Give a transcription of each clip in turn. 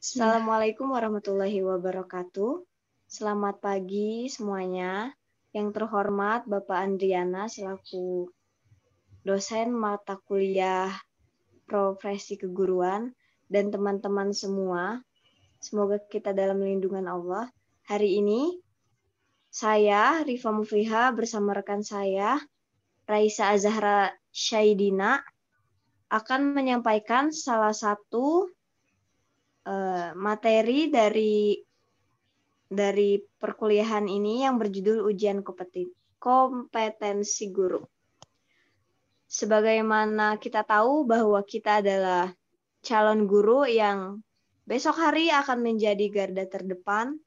Assalamualaikum warahmatullahi wabarakatuh. Selamat pagi semuanya. Yang terhormat Bapak Andriana selaku dosen mata kuliah profesi keguruan dan teman-teman semua. Semoga kita dalam lindungan Allah. Hari ini saya Rifa Mufliha bersama rekan saya Raisa Azahra Syaidina akan menyampaikan salah satu materi dari perkuliahan ini yang berjudul ujian kompetensi guru. Sebagaimana kita tahu bahwa kita adalah calon guru yang besok hari akan menjadi garda terdepan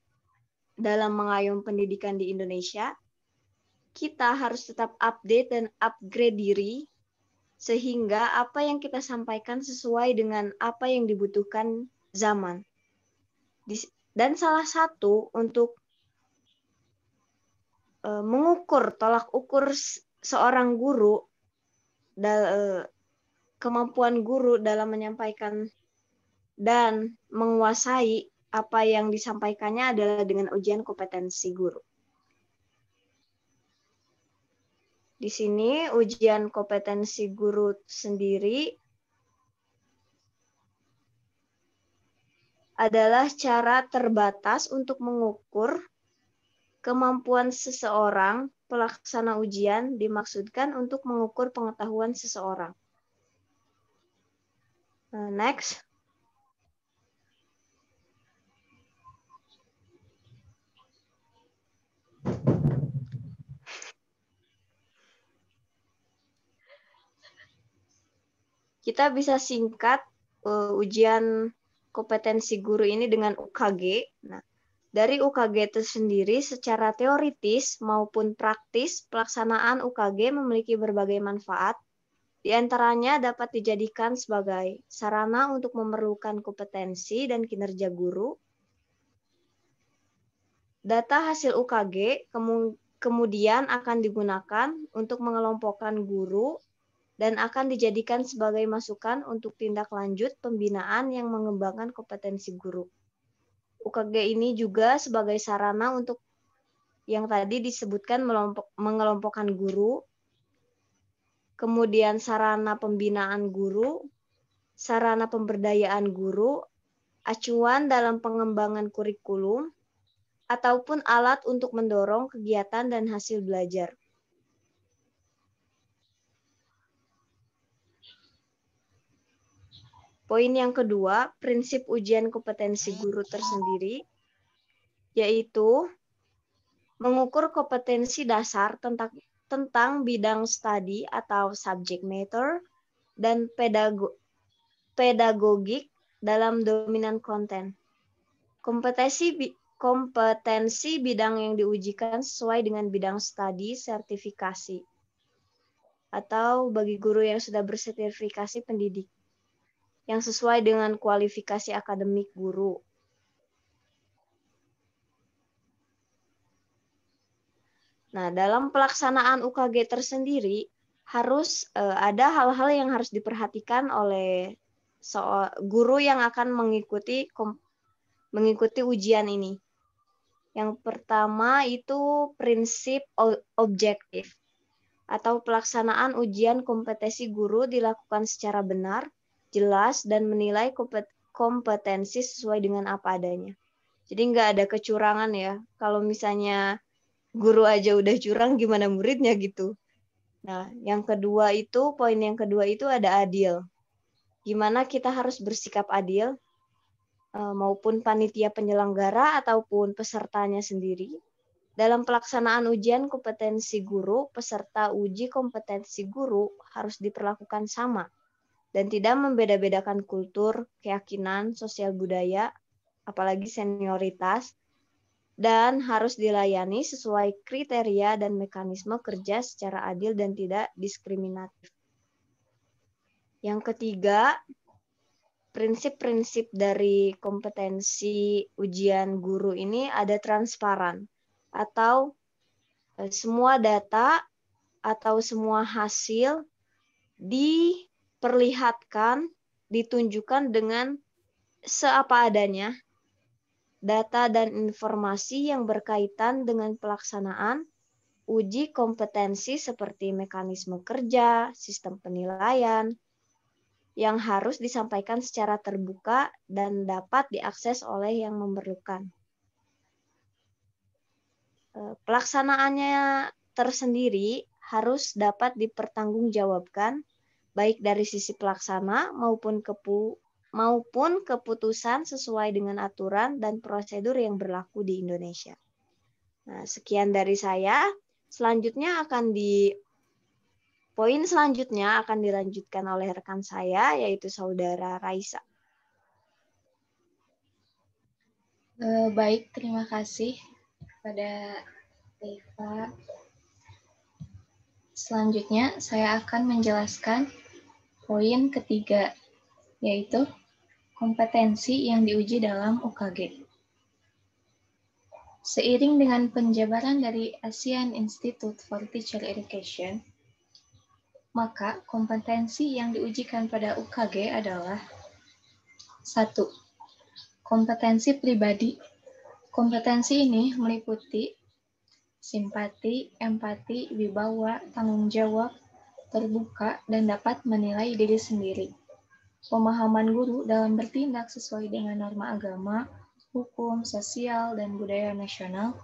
dalam mengayom pendidikan di Indonesia, kita harus tetap update dan upgrade diri sehingga apa yang kita sampaikan sesuai dengan apa yang dibutuhkan zaman. Dan salah satu untuk mengukur tolak ukur seorang guru, kemampuan guru dalam menyampaikan dan menguasai apa yang disampaikannya adalah dengan ujian kompetensi guru. Di sini ujian kompetensi guru sendiri adalah cara terbatas untuk mengukur kemampuan seseorang. Pelaksana ujian dimaksudkan untuk mengukur pengetahuan seseorang. Next. Kita bisa singkat ujian kompetensi guru ini dengan UKG. Nah, dari UKG itu sendiri secara teoritis maupun praktis, pelaksanaan UKG memiliki berbagai manfaat. Di antaranya dapat dijadikan sebagai sarana untuk memerlukan kompetensi dan kinerja guru. Data hasil UKG kemudian akan digunakan untuk mengelompokkan guru dan akan dijadikan sebagai masukan untuk tindak lanjut pembinaan yang mengembangkan kompetensi guru. UKG ini juga sebagai sarana untuk yang tadi disebutkan mengelompokkan guru, kemudian sarana pembinaan guru, sarana pemberdayaan guru, acuan dalam pengembangan kurikulum, ataupun alat untuk mendorong kegiatan dan hasil belajar. Poin yang kedua, prinsip ujian kompetensi guru tersendiri, yaitu mengukur kompetensi dasar tentang bidang studi atau subject matter dan pedagogik dalam dominan konten. Kompetensi bidang yang diujikan sesuai dengan bidang studi sertifikasi atau bagi guru yang sudah bersertifikasi pendidik yang sesuai dengan kualifikasi akademik guru. Nah, dalam pelaksanaan UKG tersendiri harus ada hal-hal yang harus diperhatikan oleh guru yang akan mengikuti ujian ini. Yang pertama itu prinsip objektif atau pelaksanaan ujian kompetensi guru dilakukan secara benar, jelas, dan menilai kompetensi sesuai dengan apa adanya. Jadi nggak ada kecurangan ya. Kalau misalnya guru aja udah curang, gimana muridnya gitu. Nah, poin yang kedua itu ada adil. Gimana kita harus bersikap adil, maupun panitia penyelenggara ataupun pesertanya sendiri. Dalam pelaksanaan ujian kompetensi guru, peserta uji kompetensi guru harus diperlakukan sama dan tidak membeda-bedakan kultur, keyakinan, sosial budaya, apalagi senioritas, dan harus dilayani sesuai kriteria dan mekanisme kerja secara adil dan tidak diskriminatif. Yang ketiga, prinsip-prinsip dari kompetensi ujian guru ini ada transparan, atau semua data atau semua hasil diperlihatkan, ditunjukkan dengan seapa adanya, data dan informasi yang berkaitan dengan pelaksanaan uji kompetensi seperti mekanisme kerja, sistem penilaian, yang harus disampaikan secara terbuka dan dapat diakses oleh yang memerlukan. Pelaksanaannya tersendiri harus dapat dipertanggungjawabkan baik dari sisi pelaksana maupun keputusan sesuai dengan aturan dan prosedur yang berlaku di Indonesia. Nah, sekian dari saya. Poin selanjutnya akan dilanjutkan oleh rekan saya, yaitu Saudara Raisa. Baik, terima kasih kepada Eva. Selanjutnya, saya akan menjelaskan poin ketiga, yaitu kompetensi yang diuji dalam UKG. Seiring dengan penjabaran dari Asian Institute for Teacher Education, maka kompetensi yang diujikan pada UKG adalah 1. Kompetensi pribadi. Kompetensi ini meliputi simpati, empati, wibawa, tanggung jawab, terbuka, dan dapat menilai diri sendiri. Pemahaman guru dalam bertindak sesuai dengan norma agama, hukum, sosial, dan budaya nasional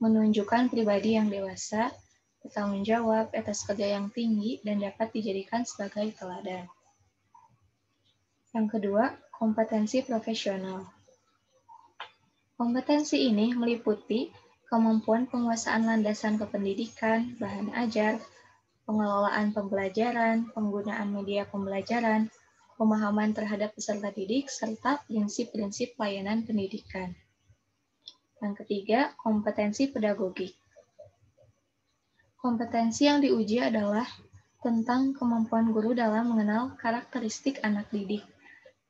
menunjukkan pribadi yang dewasa, bertanggung jawab, etos kerja yang tinggi, dan dapat dijadikan sebagai teladan. Yang kedua, kompetensi profesional. Kompetensi ini meliputi kemampuan penguasaan landasan kependidikan, bahan ajar, pengelolaan pembelajaran, penggunaan media pembelajaran, pemahaman terhadap peserta didik, serta prinsip-prinsip pelayanan pendidikan. Yang ketiga, kompetensi pedagogik. Kompetensi yang diuji adalah tentang kemampuan guru dalam mengenal karakteristik anak didik,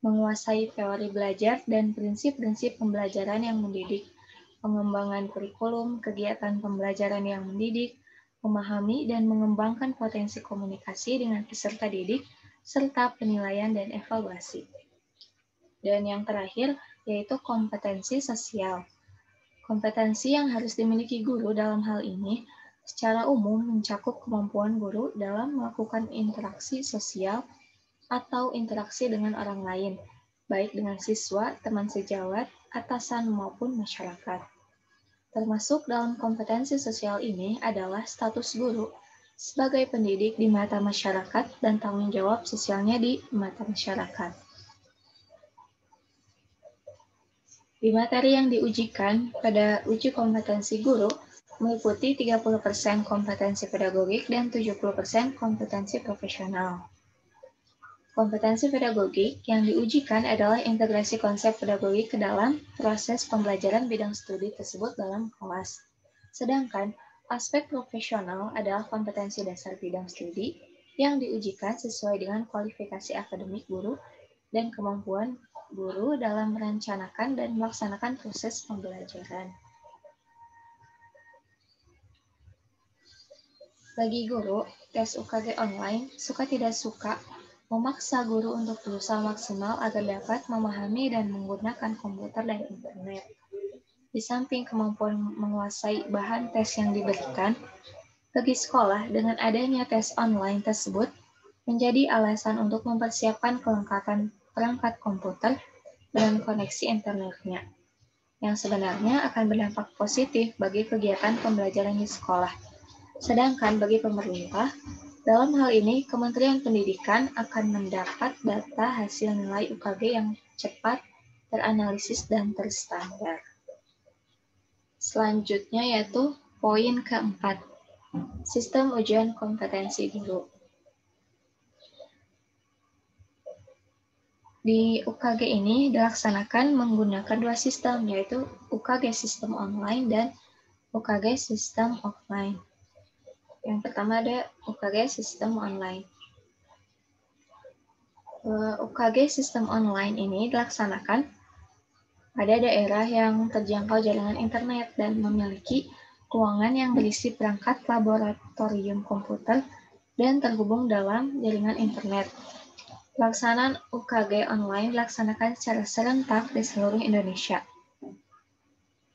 menguasai teori belajar dan prinsip-prinsip pembelajaran yang mendidik, pengembangan kurikulum, kegiatan pembelajaran yang mendidik, memahami dan mengembangkan potensi komunikasi dengan peserta didik, serta penilaian dan evaluasi. Dan yang terakhir, yaitu kompetensi sosial. Kompetensi yang harus dimiliki guru dalam hal ini secara umum mencakup kemampuan guru dalam melakukan interaksi sosial atau interaksi dengan orang lain, baik dengan siswa, teman sejawat, atasan maupun masyarakat. Termasuk dalam kompetensi sosial ini adalah status guru sebagai pendidik di mata masyarakat dan tanggung jawab sosialnya di mata masyarakat. Di materi yang diujikan pada uji kompetensi guru meliputi 30% kompetensi pedagogik dan 70% kompetensi profesional. Kompetensi pedagogik yang diujikan adalah integrasi konsep pedagogik ke dalam proses pembelajaran bidang studi tersebut dalam kelas. Sedangkan aspek profesional adalah kompetensi dasar bidang studi yang diujikan sesuai dengan kualifikasi akademik guru dan kemampuan guru dalam merencanakan dan melaksanakan proses pembelajaran. Bagi guru, tes UKG online suka tidak suka memaksa guru untuk berusaha maksimal agar dapat memahami dan menggunakan komputer dan internet. Di samping kemampuan menguasai bahan tes yang diberikan, bagi sekolah dengan adanya tes online tersebut menjadi alasan untuk mempersiapkan kelengkapan perangkat komputer dan koneksi internetnya, yang sebenarnya akan berdampak positif bagi kegiatan pembelajaran di sekolah. Sedangkan bagi pemerintah, dalam hal ini Kementerian Pendidikan akan mendapat data hasil nilai UKG yang cepat, teranalisis, dan terstandar. Selanjutnya yaitu poin keempat, sistem ujian kompetensi guru. Di UKG ini dilaksanakan menggunakan dua sistem, yaitu UKG sistem online dan UKG sistem offline. Yang pertama ada UKG sistem online. UKG sistem online ini dilaksanakan pada daerah yang terjangkau jaringan internet dan memiliki ruangan yang berisi perangkat laboratorium komputer dan terhubung dalam jaringan internet. Pelaksanaan UKG online dilaksanakan secara serentak di seluruh Indonesia.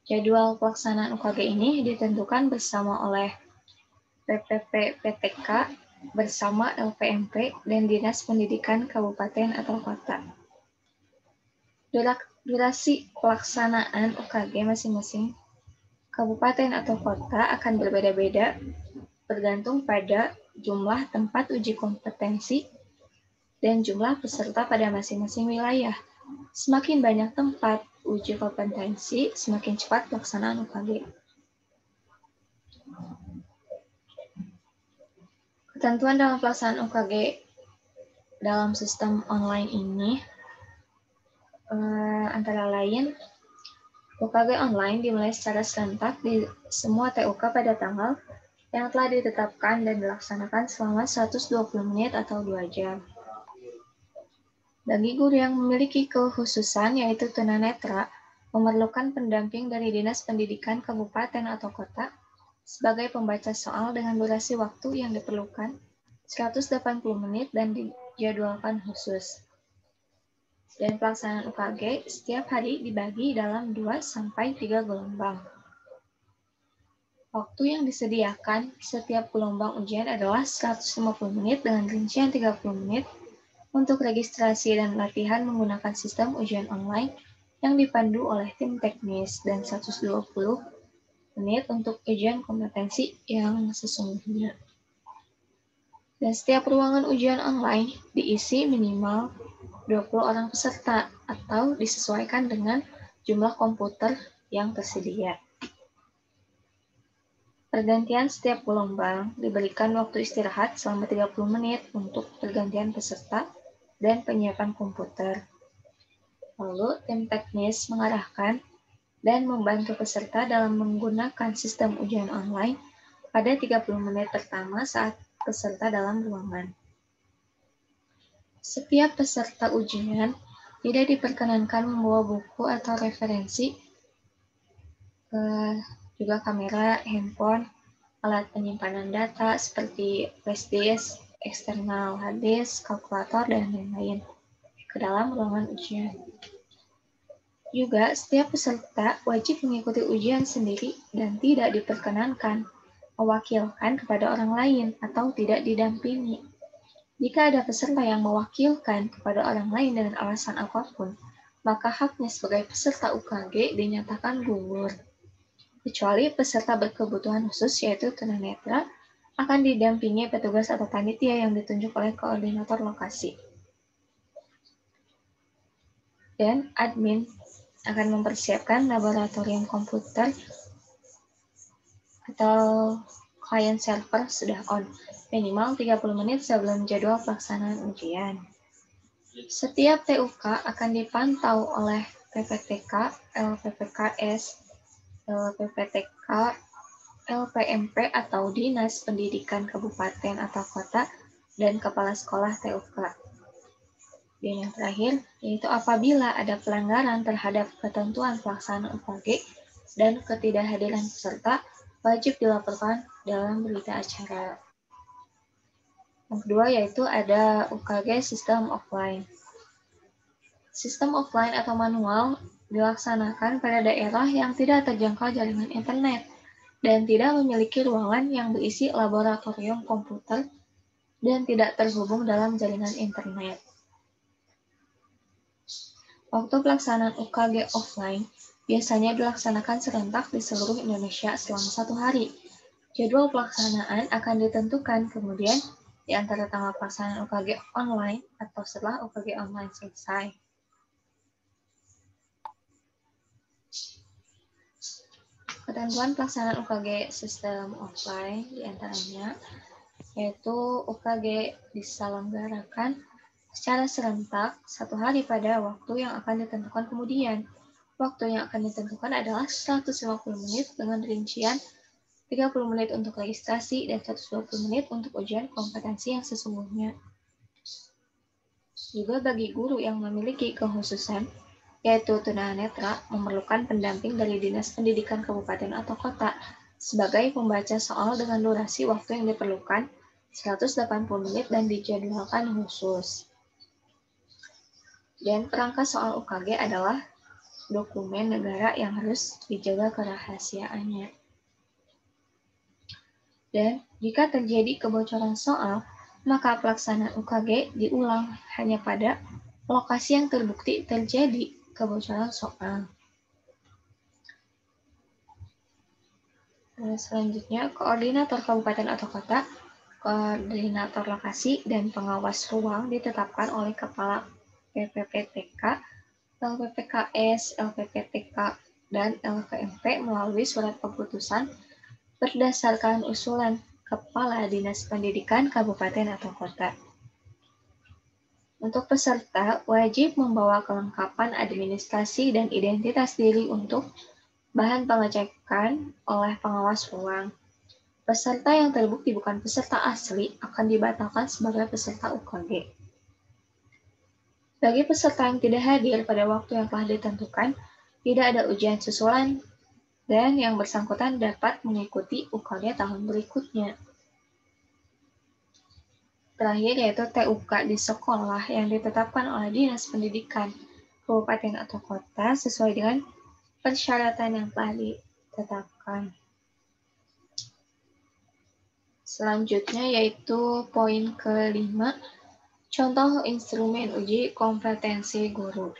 Jadwal pelaksanaan UKG ini ditentukan bersama oleh PPP PTK bersama LPMP dan Dinas Pendidikan Kabupaten atau Kota. Durasi pelaksanaan UKG masing-masing kabupaten atau kota akan berbeda-beda bergantung pada jumlah tempat uji kompetensi dan jumlah peserta pada masing-masing wilayah. Semakin banyak tempat uji kompetensi, semakin cepat pelaksanaan UKG. Ketentuan dalam pelaksanaan UKG dalam sistem online ini antara lain UKG online dimulai secara serentak di semua TUK pada tanggal yang telah ditetapkan dan dilaksanakan selama 120 menit atau 2 jam. Bagi guru yang memiliki kekhususan yaitu tunanetra, memerlukan pendamping dari Dinas Pendidikan Kabupaten atau Kota sebagai pembaca soal dengan durasi waktu yang diperlukan 180 menit dan dijadwalkan khusus. Dan pelaksanaan UKG setiap hari dibagi dalam 2-3 gelombang. Waktu yang disediakan setiap gelombang ujian adalah 150 menit dengan rincian 30 menit untuk registrasi dan latihan menggunakan sistem ujian online yang dipandu oleh tim teknis dan 120 menit untuk ujian kompetensi yang sesungguhnya. Dan setiap ruangan ujian online diisi minimal 20 orang peserta atau disesuaikan dengan jumlah komputer yang tersedia. Pergantian setiap gelombang diberikan waktu istirahat selama 30 menit untuk pergantian peserta dan penyiapan komputer. Lalu tim teknis mengarahkan dan membantu peserta dalam menggunakan sistem ujian online pada 30 menit pertama saat peserta dalam ruangan. Setiap peserta ujian tidak diperkenankan membawa buku atau referensi, juga kamera, handphone, alat penyimpanan data seperti flash disk, eksternal hard disk, kalkulator, dan lain-lain ke dalam ruangan ujian. Juga, setiap peserta wajib mengikuti ujian sendiri dan tidak diperkenankan mewakilkan kepada orang lain atau tidak didampingi. Jika ada peserta yang mewakilkan kepada orang lain dengan alasan apapun, maka haknya sebagai peserta UKG dinyatakan gugur. Kecuali peserta berkebutuhan khusus yaitu tunanetra akan didampingi petugas atau panitia yang ditunjuk oleh koordinator lokasi. Dan admin akan mempersiapkan laboratorium komputer atau client server sudah on, minimal 30 menit sebelum jadwal pelaksanaan ujian. Setiap TUK akan dipantau oleh PPTK, LPPKS, LPPTK, LPMP atau Dinas Pendidikan Kabupaten atau Kota, dan Kepala Sekolah TUK. Dan yang terakhir, yaitu apabila ada pelanggaran terhadap ketentuan pelaksanaan UKG dan ketidakhadiran peserta, wajib dilaporkan dalam berita acara. Yang kedua yaitu ada UKG sistem offline. Sistem offline atau manual dilaksanakan pada daerah yang tidak terjangkau jaringan internet dan tidak memiliki ruangan yang berisi laboratorium komputer dan tidak terhubung dalam jaringan internet. Waktu pelaksanaan UKG offline biasanya dilaksanakan serentak di seluruh Indonesia selama 1 hari. Jadwal pelaksanaan akan ditentukan kemudian di antara tanggal pelaksanaan UKG online atau setelah UKG online selesai. Ketentuan pelaksanaan UKG sistem offline diantaranya yaitu UKG diselenggarakan secara serentak 1 hari pada waktu yang akan ditentukan kemudian. Waktu yang akan ditentukan adalah 150 menit dengan rincian 30 menit untuk registrasi dan 120 menit untuk ujian kompetensi yang sesungguhnya. Juga bagi guru yang memiliki kekhususan, yaitu tunanetra, memerlukan pendamping dari Dinas Pendidikan Kabupaten atau Kota sebagai pembaca soal dengan durasi waktu yang diperlukan 180 menit dan dijadwalkan khusus. Dan perangkat soal UKG adalah dokumen negara yang harus dijaga kerahasiaannya. Dan jika terjadi kebocoran soal, maka pelaksanaan UKG diulang hanya pada lokasi yang terbukti terjadi kebocoran soal. Selanjutnya, koordinator kabupaten atau kota, koordinator lokasi, dan pengawas ruang ditetapkan oleh Kepala PPPTK, LPPKS, LPPTK, dan LPMP melalui surat keputusan berdasarkan usulan Kepala Dinas Pendidikan Kabupaten atau Kota. Untuk peserta, wajib membawa kelengkapan administrasi dan identitas diri untuk bahan pengecekan oleh pengawas ruang. Peserta yang terbukti bukan peserta asli akan dibatalkan sebagai peserta UKG. Bagi peserta yang tidak hadir pada waktu yang telah ditentukan, tidak ada ujian susulan dan yang bersangkutan dapat mengikuti UKG tahun berikutnya. Terakhir yaitu TUK di sekolah yang ditetapkan oleh Dinas Pendidikan Kabupaten atau Kota sesuai dengan persyaratan yang telah ditetapkan. Selanjutnya yaitu poin kelima, contoh instrumen uji kompetensi guru.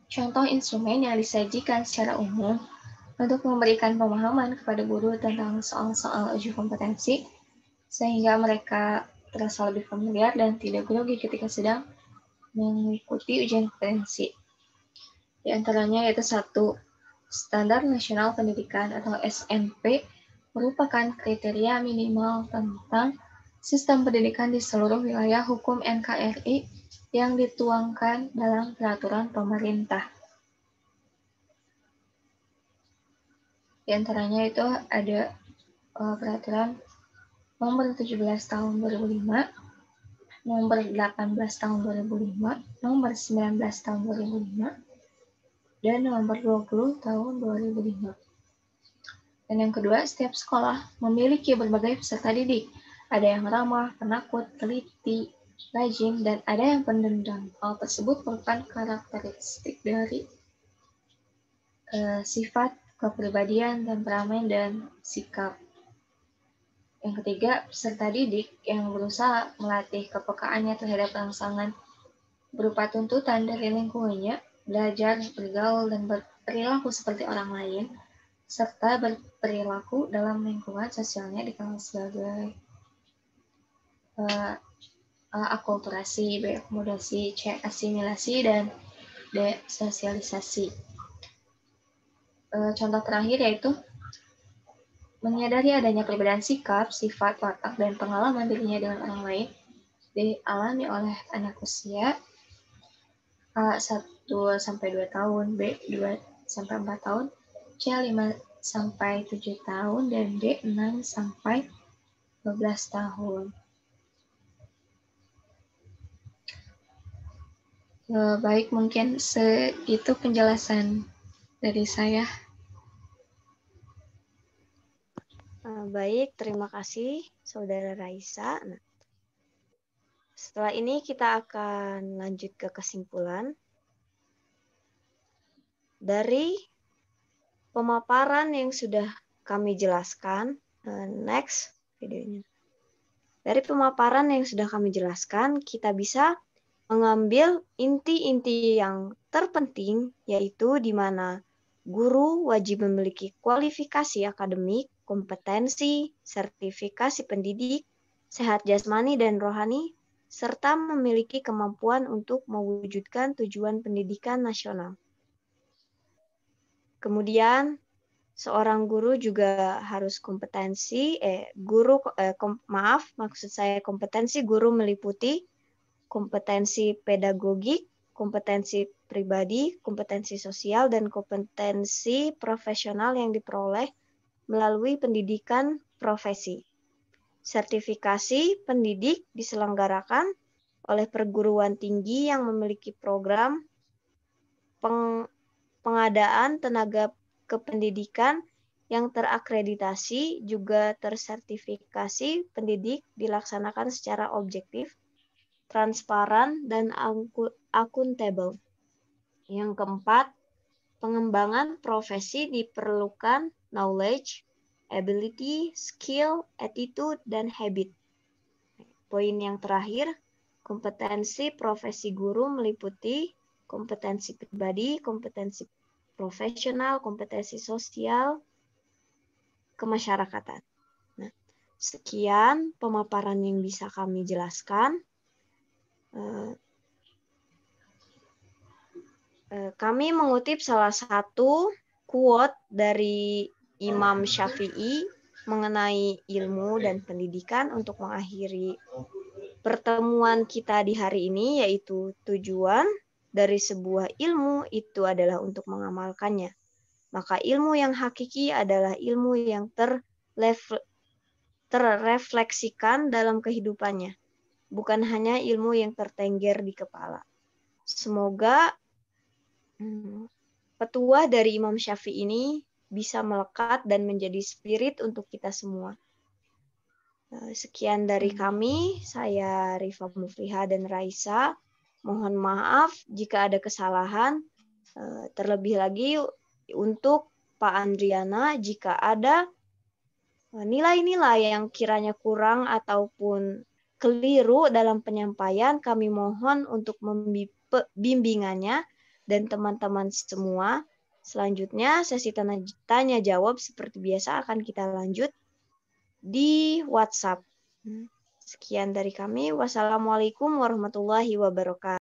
Contoh instrumen yang disajikan secara umum untuk memberikan pemahaman kepada guru tentang soal-soal uji kompetensi, sehingga mereka terasa lebih familiar dan tidak grogi ketika sedang mengikuti ujian kompetensi. Di antaranya yaitu 1. Standar Nasional Pendidikan atau SNP merupakan kriteria minimal tentang sistem pendidikan di seluruh wilayah hukum NKRI yang dituangkan dalam peraturan pemerintah. Di antaranya itu ada peraturan nomor 17 tahun 2005, nomor 18 tahun 2005, nomor 19 tahun 2005, dan nomor 20 tahun 2005. Dan yang kedua, setiap sekolah memiliki berbagai peserta didik. Ada yang ramah, penakut, teliti, rajin, dan ada yang pendendam. Hal tersebut merupakan karakteristik dari sifat, kepribadian, temperament, dan sikap. Yang ketiga, peserta didik yang berusaha melatih kepekaannya terhadap rangsangan berupa tuntutan dari lingkungannya, belajar, bergaul, dan berperilaku seperti orang lain, serta berperilaku dalam lingkungan sosialnya dikenal sebagai akulturasi, B. Akomodasi, C. Asimilasi, dan D. Sosialisasi. Contoh terakhir yaitu menyadari adanya perbedaan sikap, sifat, watak, dan pengalaman dirinya dengan orang lain dialami oleh anak usia A 1-2 tahun, B 2-4 tahun, C 5-7 tahun, dan D 6-12 tahun. Baik, mungkin segitu penjelasan dari saya. Baik, terima kasih Saudara Raisa. Nah, setelah ini kita akan lanjut ke kesimpulan. Dari pemaparan yang sudah kami jelaskan, next videonya. Dari pemaparan yang sudah kami jelaskan, kita bisa mengambil inti-inti yang terpenting, yaitu di mana guru wajib memiliki kualifikasi akademik, kompetensi, sertifikasi pendidik, sehat jasmani dan rohani, serta memiliki kemampuan untuk mewujudkan tujuan pendidikan nasional. Kemudian, seorang guru juga harus kompetensi, maksud saya kompetensi guru meliputi kompetensi pedagogik, kompetensi pribadi, kompetensi sosial, dan kompetensi profesional yang diperoleh melalui pendidikan profesi. Sertifikasi pendidik diselenggarakan oleh perguruan tinggi yang memiliki program pengadaan tenaga kependidikan yang terakreditasi juga tersertifikasi pendidik dilaksanakan secara objektif, transparan, dan akuntabel. Yang keempat, pengembangan profesi diperlukan knowledge, ability, skill, attitude, dan habit. Poin yang terakhir, kompetensi profesi guru meliputi kompetensi pribadi, kompetensi profesional, kompetensi sosial, kemasyarakatan. Nah, sekian pemaparan yang bisa kami jelaskan. Kami mengutip salah satu quote dari Imam Syafi'i mengenai ilmu dan pendidikan untuk mengakhiri pertemuan kita di hari ini, yaitu tujuan dari sebuah ilmu itu adalah untuk mengamalkannya. Maka ilmu yang hakiki adalah ilmu yang terrefleksikan dalam kehidupannya, bukan hanya ilmu yang tertengger di kepala. Semoga petuah dari Imam Syafi'i ini bisa melekat dan menjadi spirit untuk kita semua. Sekian dari kami, saya Rifa Mufliha dan Raisa. Mohon maaf jika ada kesalahan. Terlebih lagi untuk Pak Andriana, jika ada nilai-nilai yang kiranya kurang ataupun keliru dalam penyampaian, kami mohon untuk bimbingannya dan teman-teman semua. Selanjutnya, sesi tanya jawab seperti biasa akan kita lanjut di WhatsApp. Sekian dari kami. Wassalamualaikum warahmatullahi wabarakatuh.